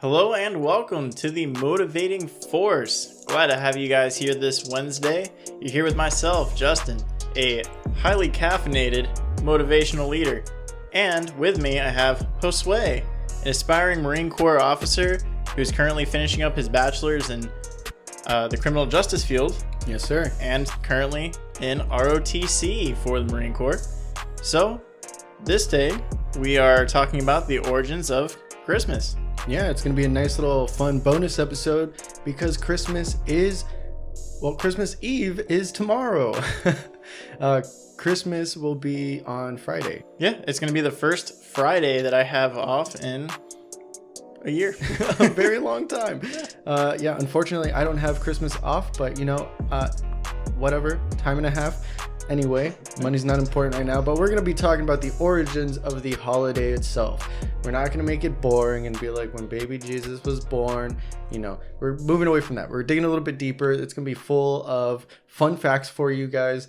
Hello and welcome to the Motivating Force. Glad to have you guys here this Wednesday. You're here with myself, Justin, a highly caffeinated motivational leader. And with me, I have Josue, an aspiring Marine Corps officer who's currently finishing up his bachelor's in the criminal justice field. Yes, sir. And currently in ROTC for the Marine Corps. So, this day, we are talking about the origins of Christmas. Yeah, it's going to be a nice little fun bonus episode because Christmas Eve is tomorrow. Christmas will be on Friday. Yeah, it's going to be the first Friday that I have off in a year. A very long time. Yeah, unfortunately, I don't have Christmas off, but whatever, time and a half. Anyway, money's not important right now, but we're going to be talking about the origins of the holiday itself. We're not going to make it boring and be like when baby Jesus was born. We're moving away from that. We're digging a little bit deeper. It's going to be full of fun facts for you guys.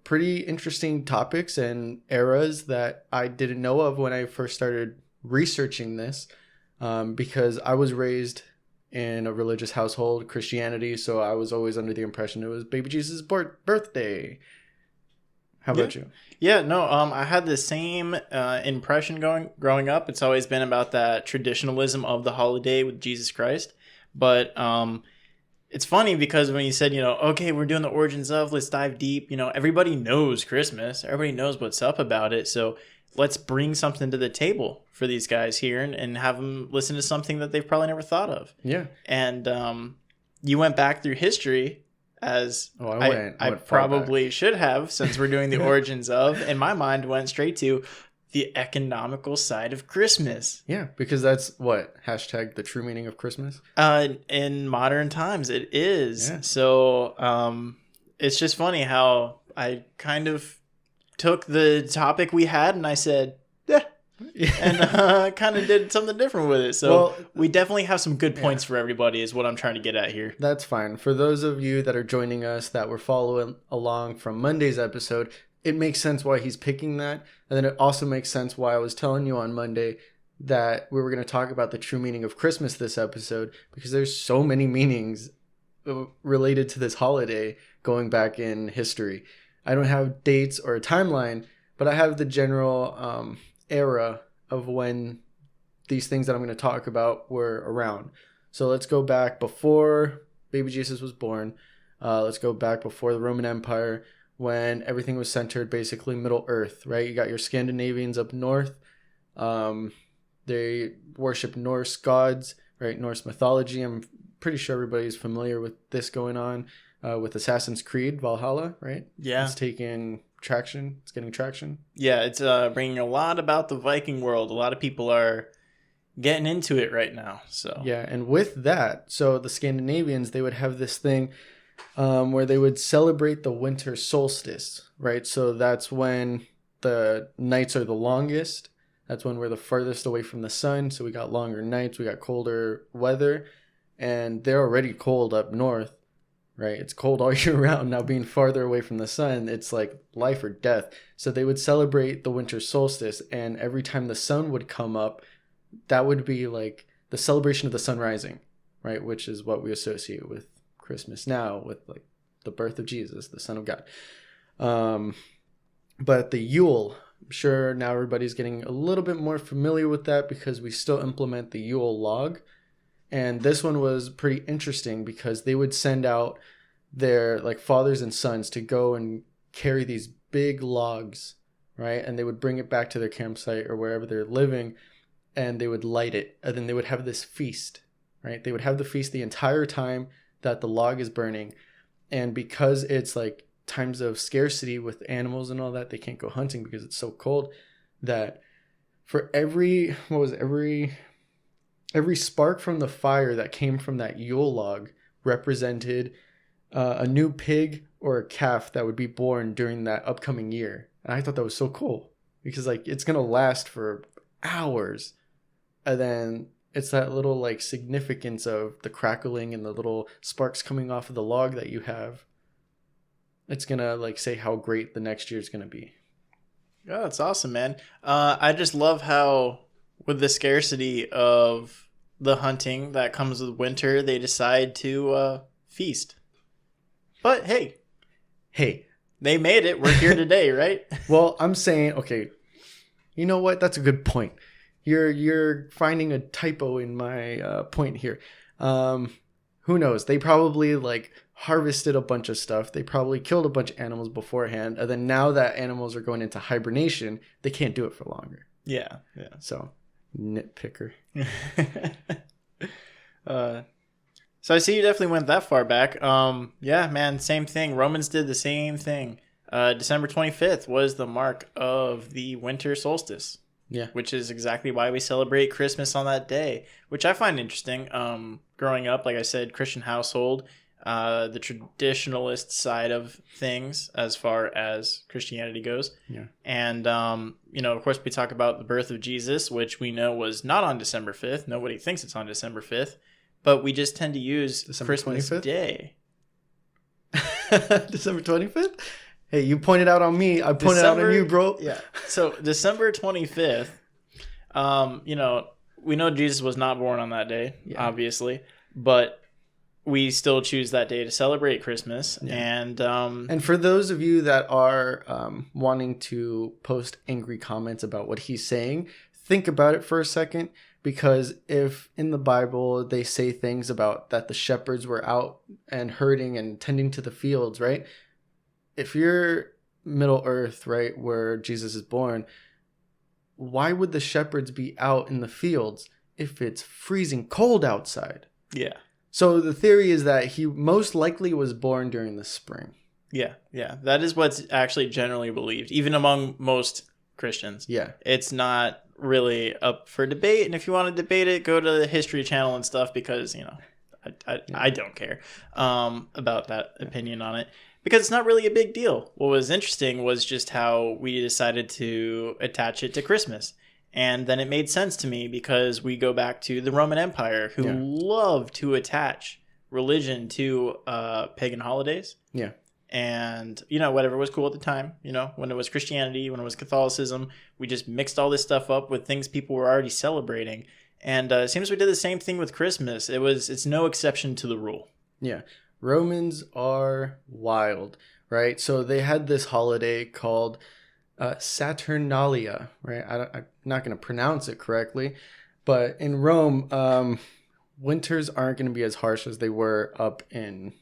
Pretty interesting topics and eras that I didn't know of when I first started researching this, because I was raised in a religious household, Christianity, so I was always under the impression it was baby Jesus' birthday. How about you? Yeah, no, I had the same impression growing up. It's always been about that traditionalism of the holiday with Jesus Christ. But it's funny because when you said, okay, we're doing the origins of, let's dive deep. Everybody knows Christmas. Everybody knows what's up about it. So let's bring something to the table for these guys here and have them listen to something that they've probably never thought of. Yeah. And you went back through history as I probably should have, since we're doing the origins of, and my mind went straight to the economical side of Christmas. Yeah, because that's what? Hashtag the true meaning of Christmas? In modern times, it is. Yeah. So it's just funny how I kind of took the topic we had and I said, and kind of did something different with it. So we definitely have some good points for everybody is what I'm trying to get at here. That's fine. For those of you that are joining us that were following along from Monday's episode, it makes sense why he's picking that. And then it also makes sense why I was telling you on Monday that we were going to talk about the true meaning of Christmas this episode, because there's so many meanings related to this holiday going back in history. I don't have dates or a timeline, but I have the general era of when these things that I'm going to talk about were around. So let's go back before baby Jesus was born. Let's go back before the Roman Empire, when everything was centered basically Middle Earth, right? You got your Scandinavians up north. They worship Norse gods, right? Norse mythology. I'm pretty sure everybody's familiar with this going on with Assassin's Creed Valhalla, right? Yeah. It's taking traction. It's getting traction. Yeah, it's bringing a lot about the Viking world. A lot of people are getting into it right now. So yeah, and with that, so the Scandinavians, they would have this thing where they would celebrate the winter solstice, right? So that's when the nights are the longest. That's when we're the farthest away from the sun. So we got longer nights, we got colder weather, and they're already cold up north. Right, it's cold all year round. Now being farther away from the sun, it's like life or death. So they would celebrate the winter solstice, and every time the sun would come up, that would be like the celebration of the sun rising, right? Which is what we associate with Christmas now, with like the birth of Jesus, the Son of God. But the Yule, I'm sure now everybody's getting a little bit more familiar with that because we still implement the Yule log. And this one was pretty interesting because they would send out their like fathers and sons to go and carry these big logs, right? And they would bring it back to their campsite or wherever they're living, and they would light it. And then they would have this feast, right? They would have the feast the entire time that the log is burning. And because it's like times of scarcity with animals and all that, they can't go hunting because it's so cold, that for every spark from the fire that came from that Yule log represented a new pig or a calf that would be born during that upcoming year. And I thought that was so cool because like it's going to last for hours. And then it's that little like significance of the crackling and the little sparks coming off of the log that you have. It's going to like say how great the next year is going to be. Oh, that's awesome, man. I just love how with the scarcity of the hunting that comes with winter, they decide to feast. But hey, they made it. We're here today, right? Well, I'm saying, okay, you know what? That's a good point. You're finding a typo in my point here. Who knows? They probably like harvested a bunch of stuff. They probably killed a bunch of animals beforehand, and then now that animals are going into hibernation, they can't do it for longer. Yeah. So, nitpicker. So I see you definitely went that far back. Yeah, man, same thing. Romans did the same thing. December 25th was the mark of the winter solstice. Yeah. Which is exactly why we celebrate Christmas on that day, which I find interesting. Growing up, like I said, Christian household, the traditionalist side of things as far as Christianity goes. Yeah. And, of course, we talk about the birth of Jesus, which we know was not on December 5th. Nobody thinks it's on December 5th, but we just tend to use December Christmas 25th? Day. December 25th? Hey, you pointed out on me. I pointed out on you, bro. Yeah. So December 25th, we know Jesus was not born on that day, obviously, but we still choose that day to celebrate Christmas. Yeah. And for those of you that are wanting to post angry comments about what he's saying, think about it for a second, because if in the Bible they say things about that the shepherds were out and herding and tending to the fields, right? If you're Middle Earth, right, where Jesus is born, why would the shepherds be out in the fields if it's freezing cold outside? Yeah. So the theory is that he most likely was born during the spring. Yeah. That is what's actually generally believed, even among most Christians. Yeah. It's not really up for debate. And if you want to debate it, go to the History Channel and stuff, because, I don't care about that opinion on it. Because it's not really a big deal. What was interesting was just how we decided to attach it to Christmas. And then it made sense to me because we go back to the Roman Empire, who loved to attach religion to pagan holidays. Yeah. And, whatever was cool at the time, when it was Christianity, when it was Catholicism, we just mixed all this stuff up with things people were already celebrating. And it seems we did the same thing with Christmas. It's no exception to the rule. Yeah. Romans are wild, right? So they had this holiday called Saturnalia, right? I'm not going to pronounce it correctly, but in Rome, winters aren't going to be as harsh as they were up in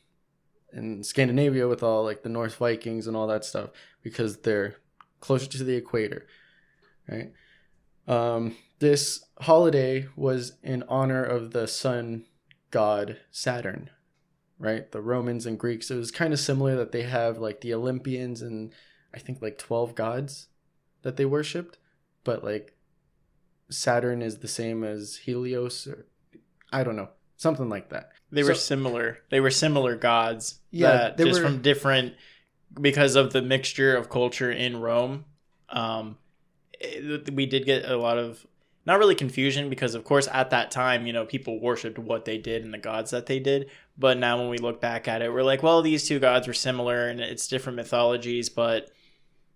Scandinavia with all like the Norse Vikings and all that stuff, because they're closer to the equator, right? This holiday was in honor of the sun god Saturn. Right? The Romans and Greeks, it was kind of similar that they have like the Olympians and I think like 12 gods that they worshipped, but like Saturn is the same as Helios, or I don't know, something like that. They were similar. They were similar gods. Yeah, they were from different, because of the mixture of culture in Rome. We did get a lot of, not really confusion, because of course at that time, people worshipped what they did and the gods that they did. But now when we look back at it, we're like, well, these two gods were similar and it's different mythologies, but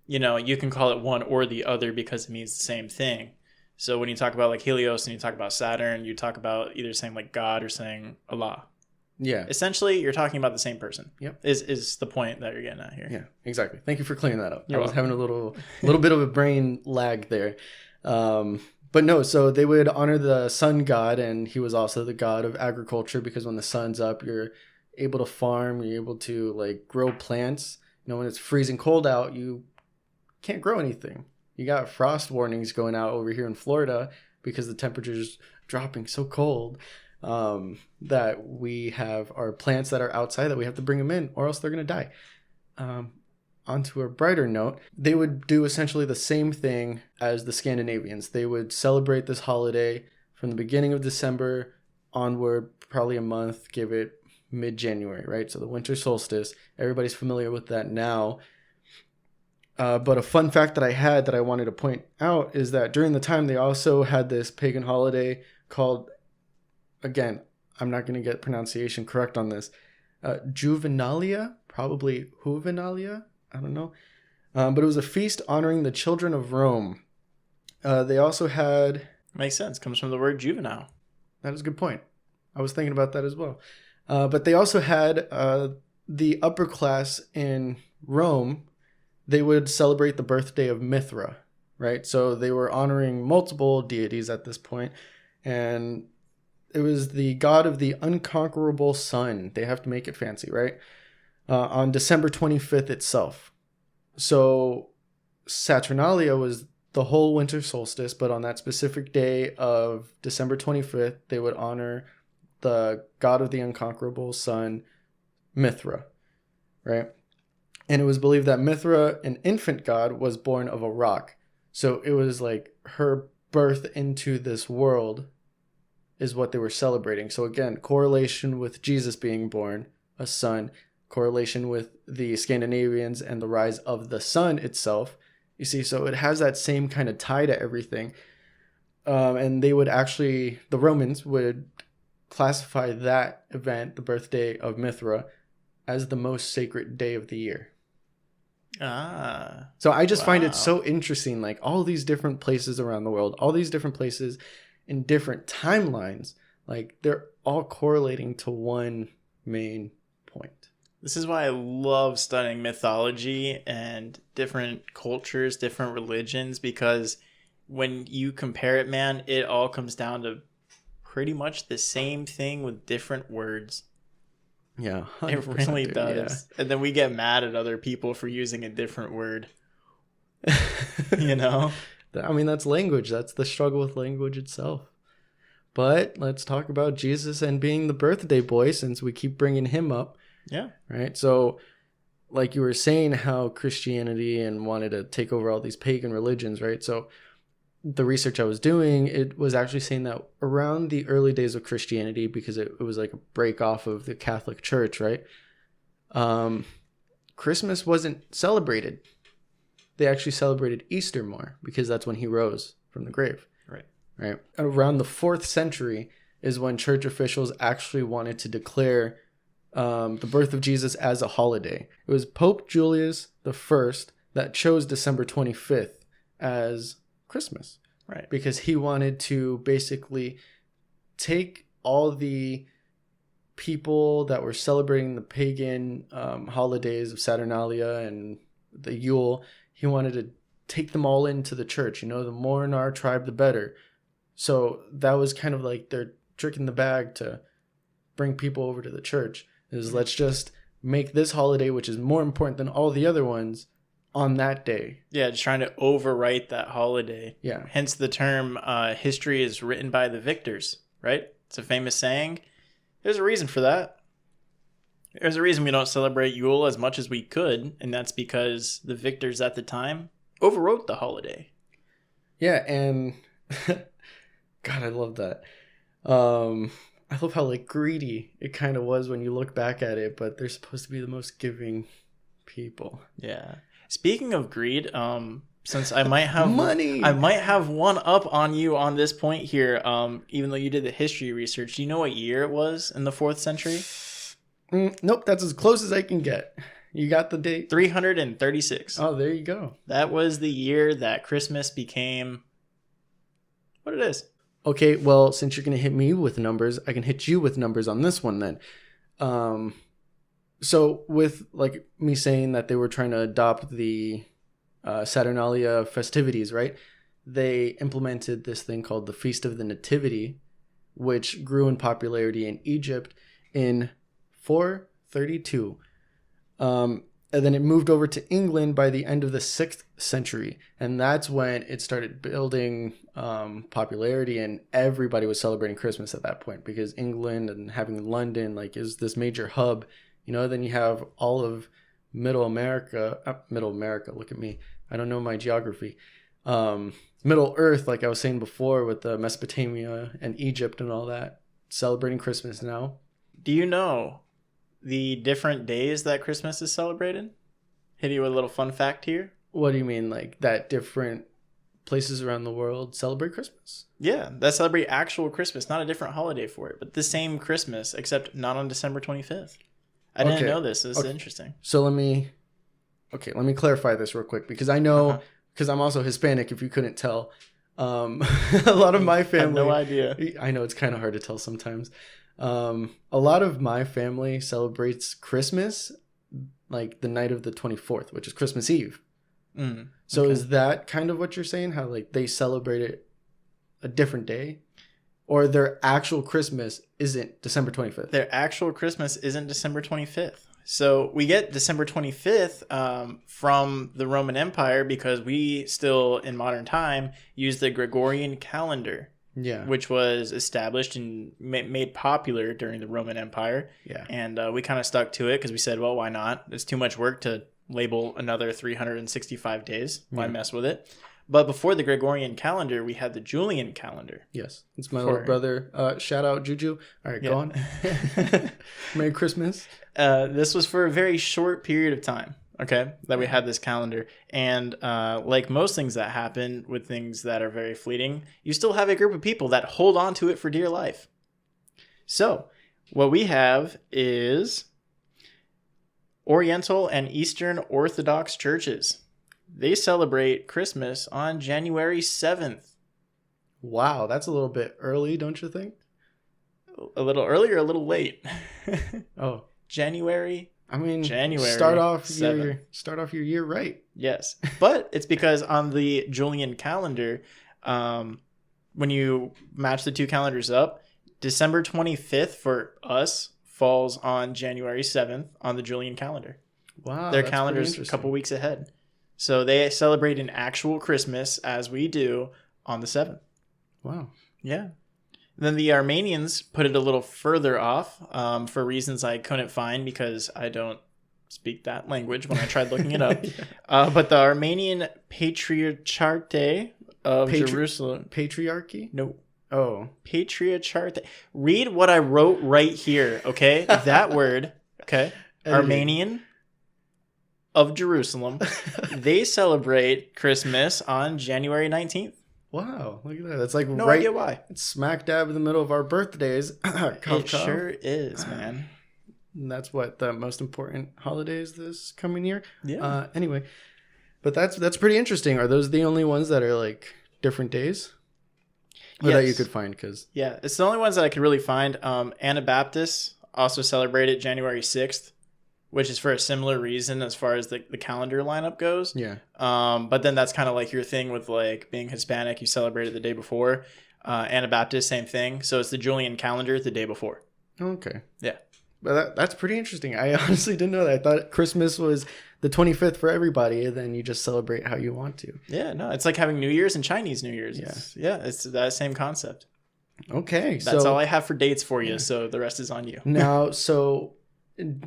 you can call it one or the other because it means the same thing. So when you talk about like Helios and you talk about Saturn, you talk about either saying like God or saying Allah. Yeah. Essentially, you're talking about the same person. Yep. Is the point that you're getting at here. Yeah, exactly. Thank you for clearing that up. You're I was welcome. having a little bit of a brain lag there. But no, so they would honor the sun god, and he was also the god of agriculture, because when the sun's up, you're able to farm, you're able to like grow plants. When it's freezing cold out, you can't grow anything. You got frost warnings going out over here in Florida because the temperature's dropping so cold that we have our plants that are outside that we have to bring them in, or else they're going to die. Onto a brighter note, they would do essentially the same thing as the Scandinavians. They would celebrate this holiday from the beginning of December onward, probably a month, give it mid-January, right? So the winter solstice, everybody's familiar with that now. But a fun fact that I wanted to point out is that during the time they also had this pagan holiday called, again, I'm not going to get pronunciation correct on this, Juvenalia, probably Juvenalia. I don't know. But it was a feast honoring the children of Rome. They also had... Makes sense. Comes from the word juvenile. That is a good point. I was thinking about that as well. But they also had the upper class in Rome. They would celebrate the birthday of Mithra, right? So they were honoring multiple deities at this point, and it was the god of the unconquerable sun. They have to make it fancy, right? On December 25th itself. So Saturnalia was the whole winter solstice, but on that specific day of December 25th, they would honor the god of the unconquerable sun, Mithra, right? And it was believed that Mithra, an infant god, was born of a rock. So it was like her birth into this world is what they were celebrating. So again, correlation with Jesus being born, a son, correlation with the Scandinavians and the rise of the sun itself. You see, so it has that same kind of tie to everything. And they would actually, the Romans would classify that event, the birthday of Mithra, as the most sacred day of the year. So I just find it so interesting, like all these different places around the world, all these different places in different timelines, like they're all correlating to one main point. This is why I love studying mythology and different cultures, different religions, because when you compare it, man, it all comes down to pretty much the same thing with different words. Yeah, it really does. Yeah. And then we get mad at other people for using a different word. You know? I mean, that's language. That's the struggle with language itself. But let's talk about Jesus and being the birthday boy, since we keep bringing him up. Yeah. Right? So, like you were saying, how Christianity and wanted to take over all these pagan religions, right? So, the research I was doing, it was actually saying that around the early days of Christianity, because it was like a break off of the Catholic Church, right? Christmas wasn't celebrated. They actually celebrated Easter more because that's when he rose from the grave. Right. Around the 4th century is when church officials actually wanted to declare the birth of Jesus as a holiday. It was Pope Julius I that chose December 25th as Christmas, right? Because he wanted to basically take all the people that were celebrating the pagan holidays of Saturnalia and the Yule. He wanted to take them all into the church. You know, the more in our tribe, the better. So that was kind of like their trick in the bag to bring people over to the church. Is let's just make this holiday, which is more important than all the other ones, on that day. Yeah, just trying to overwrite that holiday. Yeah. Hence the term history is written by the victors, right? It's a famous saying. There's a reason for that. There's a reason we don't celebrate Yule as much as we could, and that's because the victors at the time overwrote the holiday. Yeah, and God, I love that. I love how like greedy it kind of was when you look back at it, but they're supposed to be the most giving people. Yeah. Speaking of greed, since I might have money, I might have one up on you on this point here. Even though you did the history research, do you know what year it was in the 4th century? Nope, that's as close as I can get. You got the date? 336. Oh, there you go. That was the year that Christmas became what it is. Okay, well, since you're going to hit me with numbers, I can hit you with numbers on this one then. So with like me saying that they were trying to adopt the Saturnalia festivities, right? They implemented this thing called the Feast of the Nativity, which grew in popularity in Egypt in 432. And then it moved over to England by the end of the 6th century. And that's when it started building popularity, and everybody was celebrating Christmas at that point because England and having London like is this major hub. You know, then you have all of Middle America, look at me. I don't know my geography. Middle Earth, like I was saying before, with the Mesopotamia and Egypt and all that, celebrating Christmas now. Do you know the different days that Christmas is celebrated? Hit you with a little fun fact here. What do you mean, like that different places around the world celebrate Christmas? Yeah, that celebrate actual Christmas, not a different holiday for it, but the same Christmas, except not on December 25th. I didn't know this. This is interesting. So let me clarify this real quick because I know, because I'm also Hispanic, if you couldn't tell. A lot of my I have family. no idea. I know it's kind of hard to tell sometimes. A lot of my family celebrates Christmas like the night of the 24th, which is Christmas Eve. So okay. is that kind of what you're saying? How like they celebrate it a different day? Or their actual Christmas isn't December 25th? Their actual Christmas isn't December 25th. So we get December 25th from the Roman Empire because we still, in modern time, use the Gregorian calendar. Yeah. Which was established and made popular during the Roman Empire. Yeah. And we kind of stuck to it because we said, well, why not? It's too much work to label another 365 days. Why mess with it? But before the Gregorian calendar, we had the Julian calendar. Yes. It's my little brother. Shout out, Juju. All right, go on. Merry Christmas. This was for a very short period of time. Okay, that we had this calendar. And like most things that happen with things that are very fleeting, you still have a group of people that hold on to it for dear life. So what we have is Oriental and Eastern Orthodox churches. They celebrate Christmas on January 7th. Wow, that's a little bit early, don't you think? A little early or a little late? Oh. January. I mean, January start off 7th. your year right. Yes, but it's because on the Julian calendar, when you match the two calendars up, December 25th for us falls on January 7th on the Julian calendar. Wow, their calendar's a couple weeks ahead, so they celebrate an actual Christmas as we do on the 7th. Wow. Yeah. Then the Armenians put it a little further off for reasons I couldn't find because I don't speak that language when I tried looking it up. Yeah. But the Armenian Patriarchate of Jerusalem. Patriarchy? No. Oh. Patriarchate. Read what I wrote right here, okay? That word, okay? Armenian of Jerusalem. They celebrate Christmas on January 19th. Wow, look at that. That's like no idea why. It's smack dab in the middle of our birthdays. It sure is, man. And that's what the most important holidays this coming year. Yeah. Anyway, but that's pretty interesting. Are those the only ones that are like different days? Or that you could find? Cause yeah, it's the only ones that I could really find. Anabaptists also celebrate it January 6th. Which is for a similar reason as far as the calendar lineup goes. Yeah. But then that's kind of like your thing with like being Hispanic. You celebrate it the day before. Anabaptist, same thing. So it's the Julian calendar the day before. Okay. Yeah. But that's pretty interesting. I honestly didn't know that. I thought Christmas was the 25th for everybody, and then you just celebrate how you want to. Yeah, no. It's like having New Year's and Chinese New Year's. It's that same concept. Okay. That's all I have for dates for you. So the rest is on you. Now,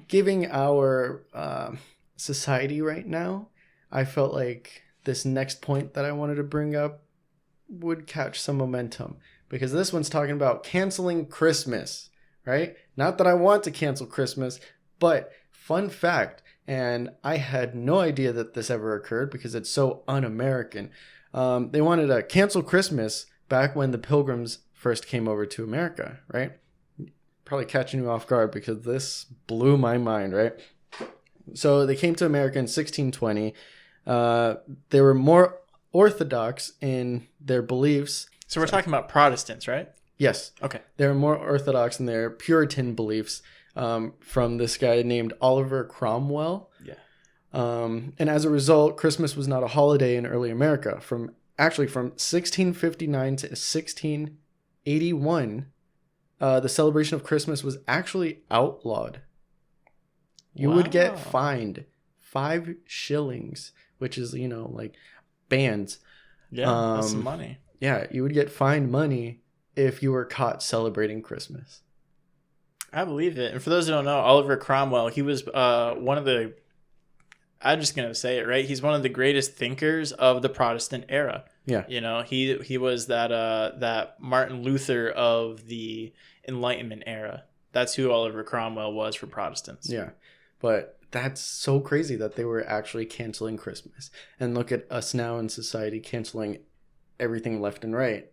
giving our society right now, I felt like this next point that I wanted to bring up would catch some momentum because this one's talking about canceling Christmas, right? Not that I want to cancel Christmas, but fun fact, and I had no idea that this ever occurred because it's so un-American. They wanted to cancel Christmas back when the Pilgrims first came over to America, right? Probably catching you off guard because this blew my mind, right? So they came to America in 1620. They were more orthodox in their beliefs. So we're talking about Protestants, right? Yes. Okay. They were more orthodox in their Puritan beliefs from this guy named Oliver Cromwell. Yeah. And as a result, Christmas was not a holiday in early America. From 1659 to 1681, the celebration of Christmas was actually outlawed. You would get fined 5 shillings, which is, like bands. Yeah, that's some money. Yeah, you would get fined money if you were caught celebrating Christmas. I believe it. And for those who don't know, Oliver Cromwell, he was one of the, I'm just going to say it, right? He's one of the greatest thinkers of the Protestant era. Yeah. He was that Martin Luther of the Enlightenment era. That's who Oliver Cromwell was for Protestants. Yeah. But that's so crazy that they were actually canceling Christmas. And look at us now in society canceling everything left and right.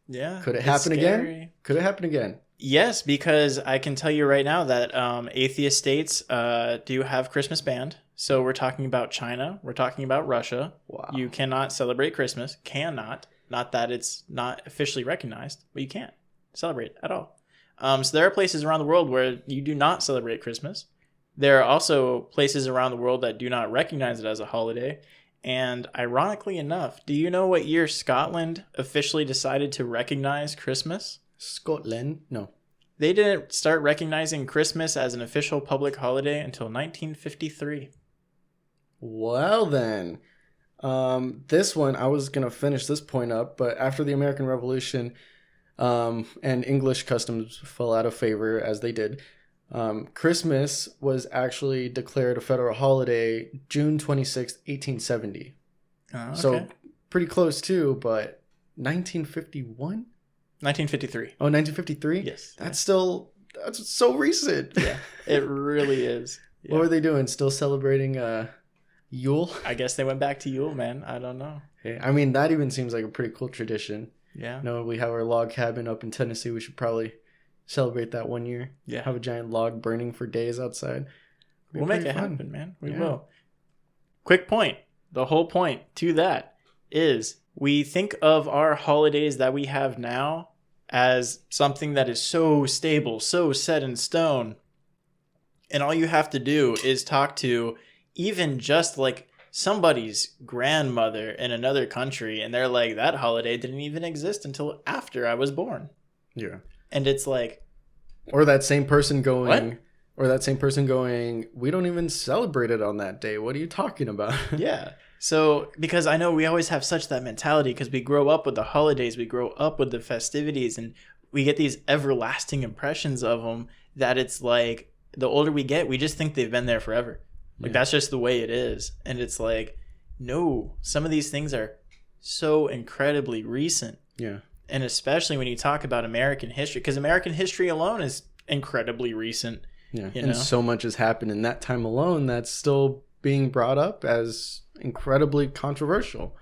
Yeah. Could it happen again? Could it happen again? Yes, because I can tell you right now that atheist states do have Christmas banned. So we're talking about China. We're talking about Russia. Wow. You cannot celebrate Christmas. Cannot. Not that it's not officially recognized, but you can't celebrate at all. So there are places around the world where you do not celebrate Christmas. There are also places around the world that do not recognize it as a holiday. And ironically enough, do you know what year Scotland officially decided to recognize Christmas? Scotland? No. They didn't start recognizing Christmas as an official public holiday until 1953. Well then, this one, I was going to finish this point up, but after the American Revolution and English customs fell out of favor, as they did, Christmas was actually declared a federal holiday June 26th, 1870. Okay. So pretty close too, but 1951? 1953. Oh, 1953? Yes. That's so recent. Yeah, it really is. Yeah. What were they doing? Still celebrating Yule? I guess they went back to Yule, man. I don't know. Hey, I mean, that even seems like a pretty cool tradition. Yeah. You know, we have our log cabin up in Tennessee. We should probably celebrate that one year. Yeah. Have a giant log burning for days outside. We'll make it happen, man. We will. Quick point. The whole point to that is we think of our holidays that we have now as something that is so stable, so set in stone. And all you have to do is talk to even just like somebody's grandmother in another country, and they're like, that holiday didn't even exist until after I was born. Yeah. And it's like, or that same person going, what? Or that same person going, we don't even celebrate it on that day. What are you talking about? Yeah. So, because I know we always have such that mentality because we grow up with the holidays, we grow up with the festivities, and we get these everlasting impressions of them that it's like the older we get, we just think they've been there forever. Like, that's just the way it is. And it's like, no, some of these things are so incredibly recent. Yeah. And especially when you talk about American history, because American history alone is incredibly recent. Yeah. You and know? so much has happened in that time alone that's still being brought up as incredibly controversial.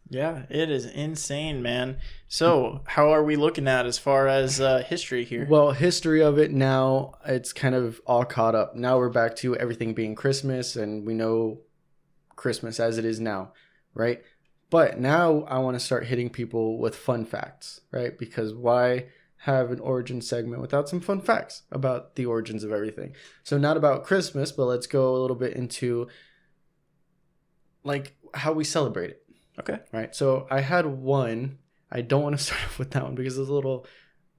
Yeah, it is insane, man. So how are we looking at as far as history here? Well, history of it now, it's kind of all caught up. Now we're back to everything being Christmas, and we know Christmas as it is now, right? But now I want to start hitting people with fun facts, right? Because why have an origin segment without some fun facts about the origins of everything? So not about Christmas, but let's go a little bit into like how we celebrate it. Okay. Right. So I had one. I don't want to start off with that one because it's a little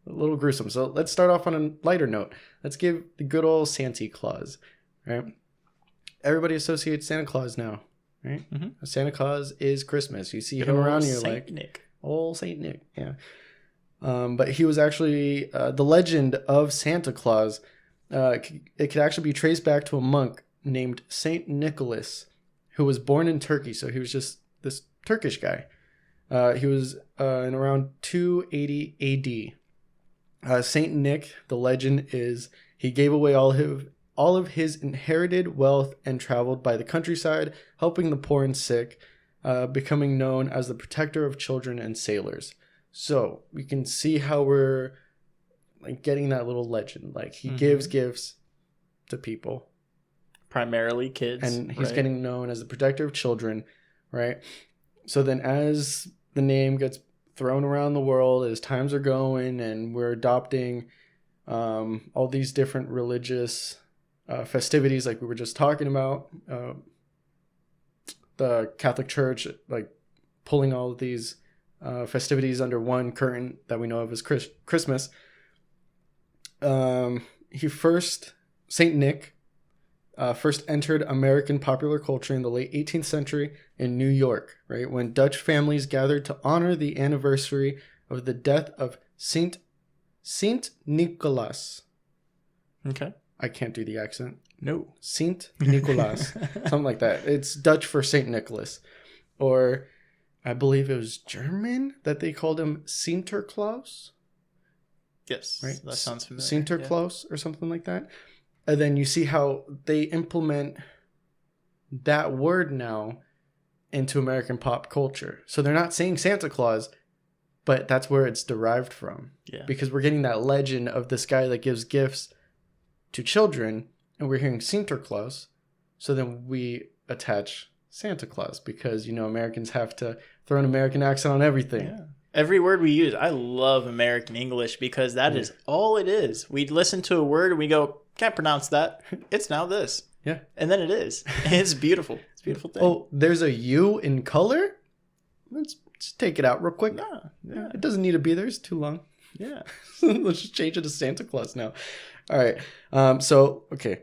gruesome. So let's start off on a lighter note. Let's give the good old Santa Claus, right? Everybody associates Santa Claus now, right? Mm-hmm. Santa Claus is Christmas. You see Good him old around, you're Saint like, Nick. old Saint Nick, yeah. But he was actually the legend of Santa Claus. It could actually be traced back to a monk named Saint Nicholas, who was born in Turkey. So he was just this Turkish guy. He was in around 280 AD. Saint Nick, the legend is he gave away all of his inherited wealth and traveled by the countryside, helping the poor and sick, becoming known as the protector of children and sailors. So we can see how we're like getting that little legend. Like he gives gifts to people, primarily kids, and he's getting known as the protector of children, right? So then as the name gets thrown around the world, as times are going and we're adopting all these different religious festivities like we were just talking about, the Catholic Church like pulling all of these festivities under one curtain that we know of as Christmas. Saint Nick first entered American popular culture in the late 18th century in New York, right? When Dutch families gathered to honor the anniversary of the death of Saint Nicholas. Okay. I can't do the accent. No. Saint Nicholas. Something like that. It's Dutch for Saint Nicholas. Or I believe it was German that they called him Sinterklaas. Yes. Right? That sounds familiar. Sinterklaas or something like that. And then you see how they implement that word now into American pop culture. So they're not saying Santa Claus, but that's where it's derived from. Yeah. Because we're getting that legend of this guy that gives gifts to children, and we're hearing Sinterklaas. So then we attach Santa Claus, because, you know, Americans have to throw an American accent on everything. Yeah. Every word we use, I love American English because that is all it is. We listen to a word and we go, can't pronounce that. It's now this. Yeah. And then it is. It's beautiful. It's a beautiful thing. Oh, there's a U in color? Let's take it out real quick. Yeah. It doesn't need to be there. It's too long. Yeah. Let's just change it to Santa Claus now. All right. Okay.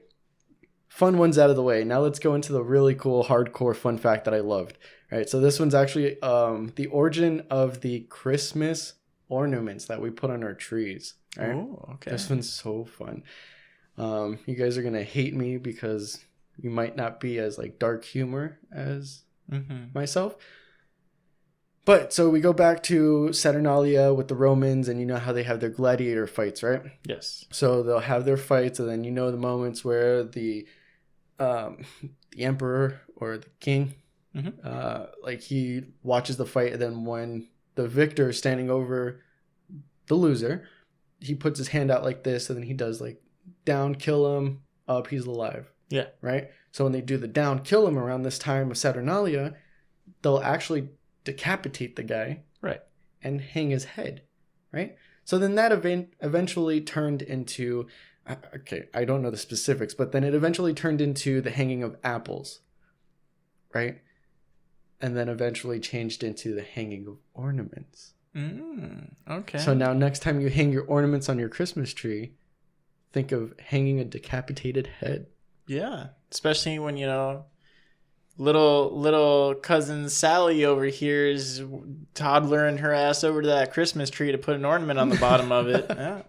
Fun ones out of the way. Now let's go into the really cool, hardcore fun fact that I loved. All right. So this one's actually the origin of the Christmas ornaments that we put on our trees. All right? Oh, okay. This one's so fun. You guys are going to hate me because you might not be as like dark humor as myself. But so we go back to Saturnalia with the Romans, and you know how they have their gladiator fights, right? Yes. So they'll have their fights, and then you know the moments where the emperor or the king, like he watches the fight, and then when the victor is standing over the loser, he puts his hand out like this, and then he does like down, kill him, up, he's alive. Yeah. Right? So when they do the down, kill him around this time of Saturnalia, they'll actually decapitate the guy, right, and hang his head, right? So then that event eventually turned into, okay, I don't know the specifics, but then it eventually turned into the hanging of apples, right? And then eventually changed into the hanging of ornaments. Okay. So now next time you hang your ornaments on your Christmas tree, think of hanging a decapitated head. Yeah, especially when, you know, little cousin Sally over here is toddlering her ass over to that Christmas tree to put an ornament on the bottom of it. Yeah.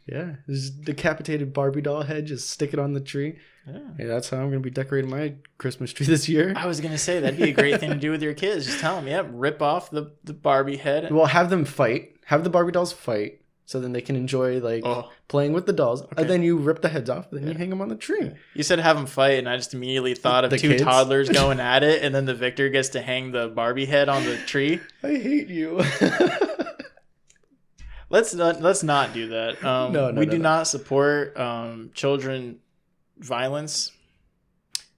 Yeah. This decapitated Barbie doll head, just stick it on the tree. Yeah. Hey, that's how I'm going to be decorating my Christmas tree this year. I was going to say, that'd be a great thing to do with your kids. Just tell them, yep, rip off the Barbie head. Well, have them fight. Have the Barbie dolls fight. So then they can enjoy like playing with the dolls. Okay. And then you rip the heads off. And then you hang them on the tree. You said have them fight, and I just immediately thought of two toddlers going at it, and then the victor gets to hang the Barbie head on the tree. I hate you. Let's not do that. We do not support children violence.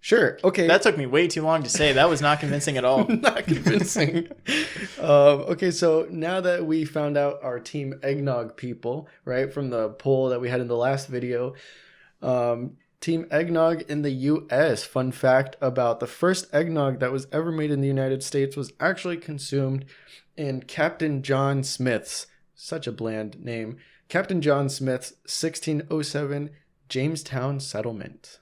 Sure. Okay. That took me way too long to say. That was not convincing at all. Not convincing. Okay, so now that we found out our Team Eggnog people, right, from the poll that we had in the last video, Team Eggnog in the U.S. Fun fact about the first eggnog that was ever made in the United States was actually consumed in Captain John Smith's, such a bland name, Captain John Smith's 1607 Jamestown settlement.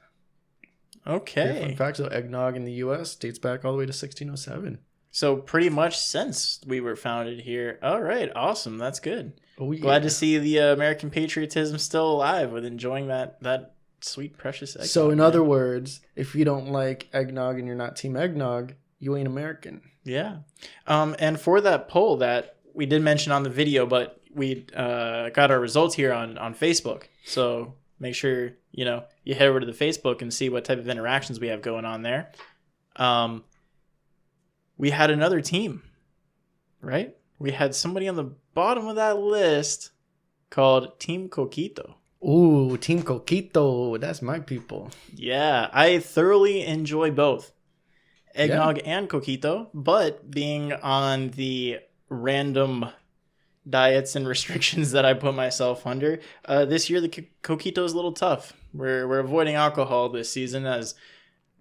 Okay. Fun fact, so eggnog in the U.S. dates back all the way to 1607. So pretty much since we were founded here. All right. Awesome. That's good. Oh, yeah. Glad to see the American patriotism still alive with enjoying that sweet, precious eggnog. So in other words, if you don't like eggnog and you're not Team Eggnog, you ain't American. Yeah. And for that poll that we did mention on the video, but we got our results here on Facebook. So make sure, you know, you head over to the Facebook and see what type of interactions we have going on there. We had another team, right? We had somebody on the bottom of that list called Team Coquito. Ooh, Team Coquito. That's my people. Yeah, I thoroughly enjoy both eggnog and Coquito, but being on the random diets and restrictions that I put myself under, this year the Coquito is a little tough. We're avoiding alcohol this season as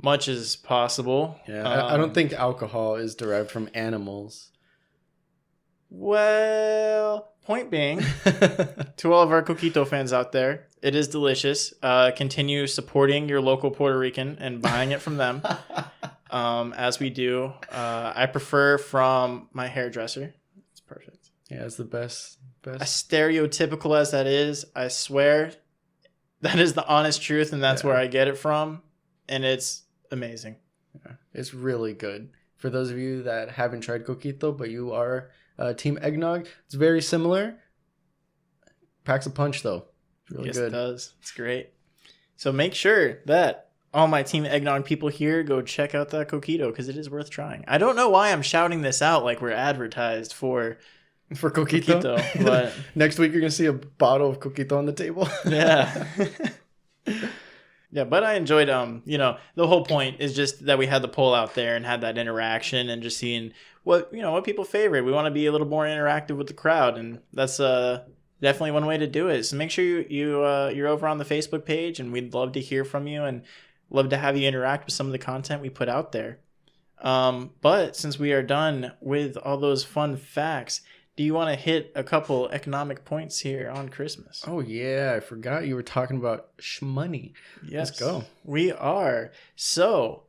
much as possible. Yeah, I don't think alcohol is derived from animals. Well, point being, to all of our Coquito fans out there, it is delicious. Continue supporting your local Puerto Rican and buying it from them, as we do. I prefer from my hairdresser. It's perfect. Yeah, it's the best. As stereotypical as that is, I swear that is the honest truth, and that's where I get it from, and it's amazing. Yeah, it's really good. For those of you that haven't tried Coquito, but you are Team Eggnog, it's very similar. Packs a punch, though. It's really good. Yes, it does. It's great. So make sure that all my Team Eggnog people here go check out that Coquito, because it is worth trying. I don't know why I'm shouting this out like we're advertised for Coquito, but next week you're gonna see a bottle of Coquito on the table. Yeah. Yeah, but I enjoyed the whole point is just that we had the poll out there and had that interaction and just seeing what people favorite. We want to be a little more interactive with the crowd, and that's definitely one way to do it. So make sure you're over on the Facebook page, and we'd love to hear from you and love to have you interact with some of the content we put out there. But since we are done with all those fun facts, do you want to hit a couple economic points here on Christmas? Oh, yeah. I forgot you were talking about shmoney. Yes. Let's go. We are. So,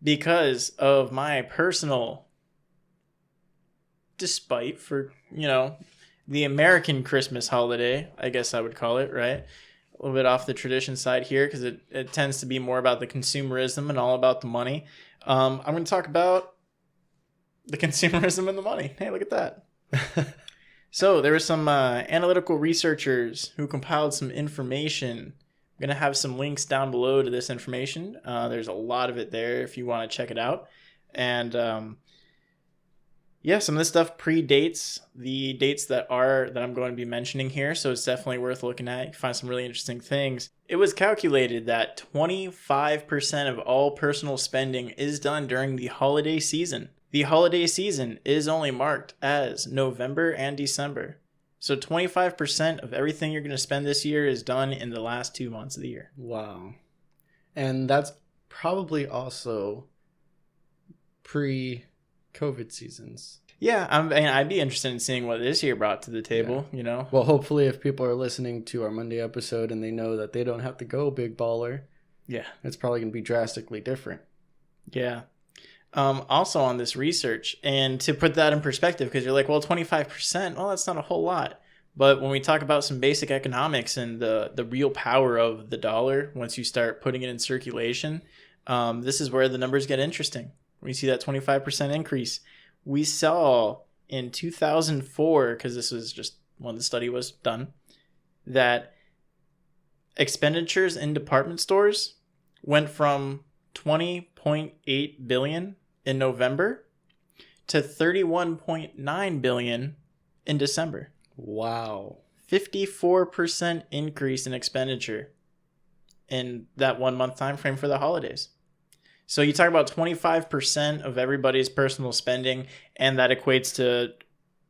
because of my personal despite for, the American Christmas holiday, I guess I would call it, right? A little bit off the tradition side here because it tends to be more about the consumerism and all about the money. I'm going to talk about the consumerism and the money. Hey, look at that. So there were some analytical researchers who compiled some information. I'm going to have some links down below to this information. There's a lot of it there if you want to check it out. And some of this stuff predates the dates that I'm going to be mentioning here. So it's definitely worth looking at. You can find some really interesting things. It was calculated that 25% of all personal spending is done during the holiday season. The holiday season is only marked as November and December. So 25% of everything you're going to spend this year is done in the last 2 months of the year. Wow. And that's probably also pre-COVID seasons. Yeah, I'd be interested in seeing what this year brought to the table, Well, hopefully if people are listening to our Monday episode and they know that they don't have to go big baller, it's probably going to be drastically different. Yeah. Also on this research, and to put that in perspective, because you're like, well, 25%, well, that's not a whole lot. But when we talk about some basic economics and the real power of the dollar, once you start putting it in circulation, this is where the numbers get interesting. When you see that 25% increase, we saw in 2004, because this was just when the study was done, that expenditures in department stores went from 20.8 billion in November to 31.9 billion in December. Wow. 54% increase in expenditure in that 1 month time frame for the holidays. So you talk about 25% of everybody's personal spending, and that equates to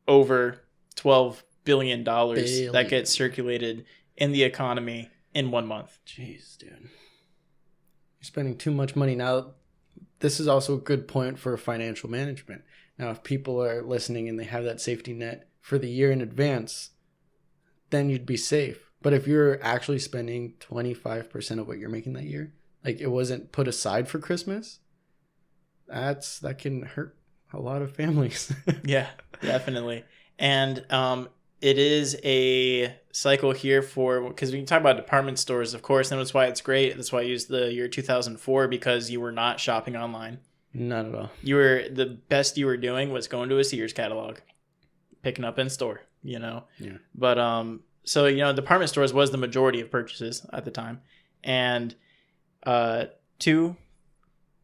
over $12 billion that gets circulated in the economy in 1 month. Jeez, dude. You're spending too much money. Now, this is also a good point for financial management. Now, if people are listening and they have that safety net for the year in advance, then you'd be safe. But if you're actually spending 25% of what you're making that year, like it wasn't put aside for Christmas, that can hurt a lot of families. Yeah, definitely. And it is a cycle here because we can talk about department stores, of course, and that's why it's great. That's why I used the year 2004, because you were not shopping online. Not at all. The best you were doing was going to a Sears catalog, picking up in store, Yeah. But so department stores was the majority of purchases at the time. And two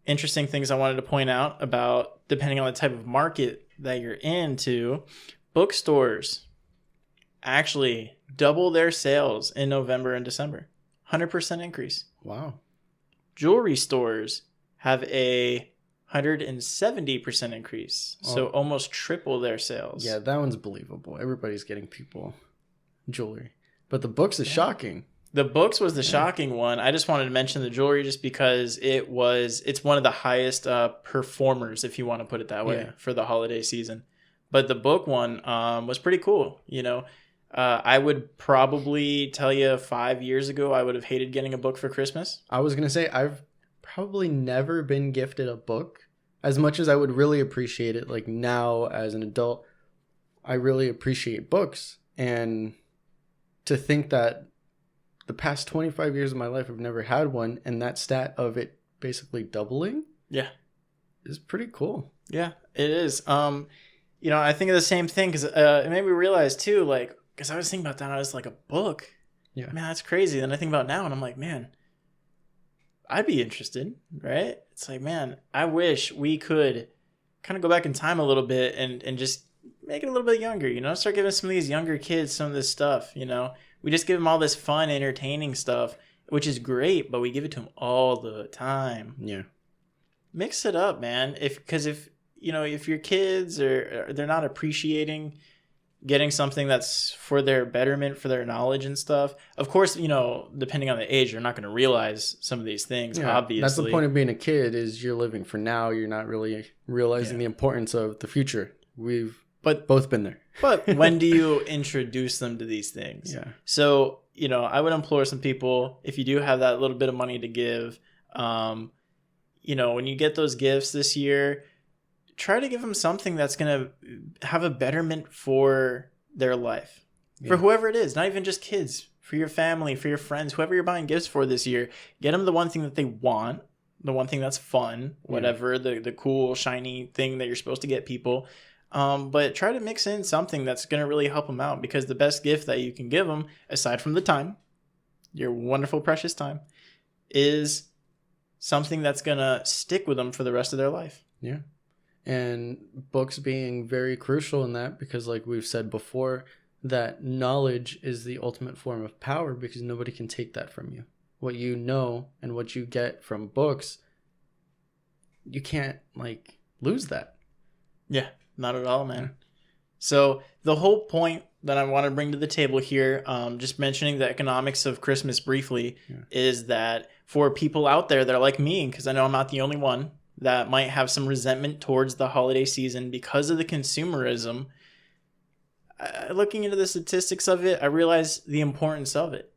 interesting things I wanted to point out about, depending on the type of market that you're into, bookstores actually double their sales in November and December. 100% increase. Wow. Jewelry stores have a 170% increase. So almost triple their sales. Yeah, that one's believable. Everybody's getting people jewelry. But the books is shocking. The books was the shocking one. I just wanted to mention the jewelry just because it's one of the highest performers, if you want to put it that way, for the holiday season. But the book one was pretty cool. I would probably tell you 5 years ago, I would have hated getting a book for Christmas. I was going to say, I've probably never been gifted a book as much as I would really appreciate it. Like now as an adult, I really appreciate books. And to think that the past 25 years of my life, I've never had one. And that stat of it basically doubling. Yeah. Is pretty cool. Yeah, it is. I think of the same thing because it made me realize too, because I was thinking about that. I was like, a book? Yeah. Man, that's crazy. Then I think about it now and I'm like, man, I'd be interested, right? It's like, man, I wish we could kind of go back in time a little bit and just make it a little bit younger, start giving some of these younger kids some of this stuff, We just give them all this fun, entertaining stuff. which is great, but we give it to them all the time. Yeah. Mix it up, man. Because if your kids they're not appreciating getting something that's for their betterment, for their knowledge and stuff. Of course, depending on the age, you're not going to realize some of these things, obviously. That's the point of being a kid, is you're living for now. You're not really realizing the importance of the future. We've both been there. But when do you introduce them to these things? Yeah. So, I would implore some people, if you do have that little bit of money to give, when you get those gifts this year, try to give them something that's going to have a betterment for their life. For whoever it is, not even just kids, for your family, for your friends, whoever you're buying gifts for this year, get them the one thing that they want, the one thing that's fun, whatever, the cool, shiny thing that you're supposed to get people. But try to mix in something that's going to really help them out, because the best gift that you can give them, aside from the time, your wonderful, precious time, is something that's going to stick with them for the rest of their life. Yeah. And books being very crucial in that, because like we've said before, that knowledge is the ultimate form of power, because nobody can take that from you. What you know and what you get from books, you can't lose that. Yeah, not at all, man. So the whole point that I want to bring to the table here, just mentioning the economics of Christmas briefly, is that for people out there that are like me, because I know I'm not the only one, that might have some resentment towards the holiday season because of the consumerism. Looking into the statistics of it, I realize the importance of it.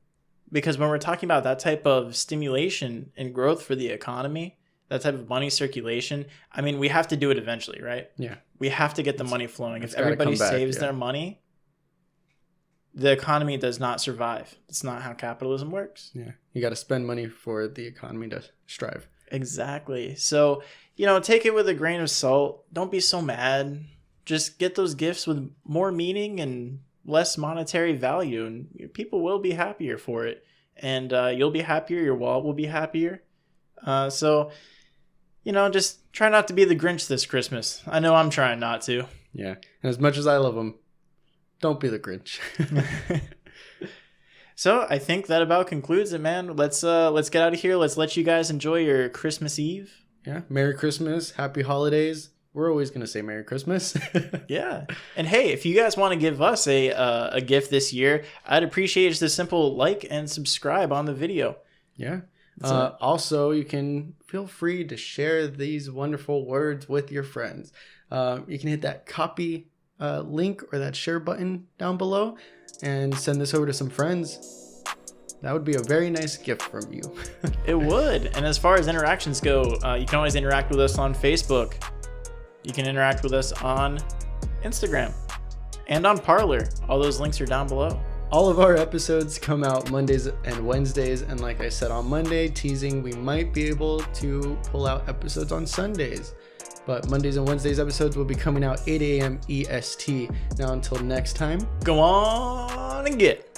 Because when we're talking about that type of stimulation and growth for the economy, that type of money circulation, I mean, we have to do it eventually, right? Yeah. We have to get the money flowing. If everybody saves their money, the economy does not survive. It's not how capitalism works. Yeah. You got to spend money for the economy to strive. Exactly. So, take it with a grain of salt. Don't be so mad. Just get those gifts with more meaning and less monetary value, and people will be happier for it. And you'll be happier. Your wallet will be happier. So, just try not to be the Grinch this Christmas. I know I'm trying not to. Yeah. And as much as I love them, don't be the Grinch. So I think that about concludes it, man. Let's get out of here. Let's let you guys enjoy your Christmas Eve. Yeah. Merry Christmas. Happy holidays. We're always going to say Merry Christmas. Yeah. And hey, if you guys want to give us a gift this year, I'd appreciate just a simple like and subscribe on the video. Yeah. Also, you can feel free to share these wonderful words with your friends. You can hit that copy link or that share button down below and send this over to some friends. That would be a very nice gift from you. It would. And as far as interactions go, you can always interact with us on Facebook. You can interact with us on Instagram and on Parler. All those links are down below. All of our episodes come out Mondays and Wednesdays, and like I said on Monday, teasing, we might be able to pull out episodes on Sundays. But Mondays and Wednesdays episodes will be coming out 8 a.m. EST. Now until next time, go on and get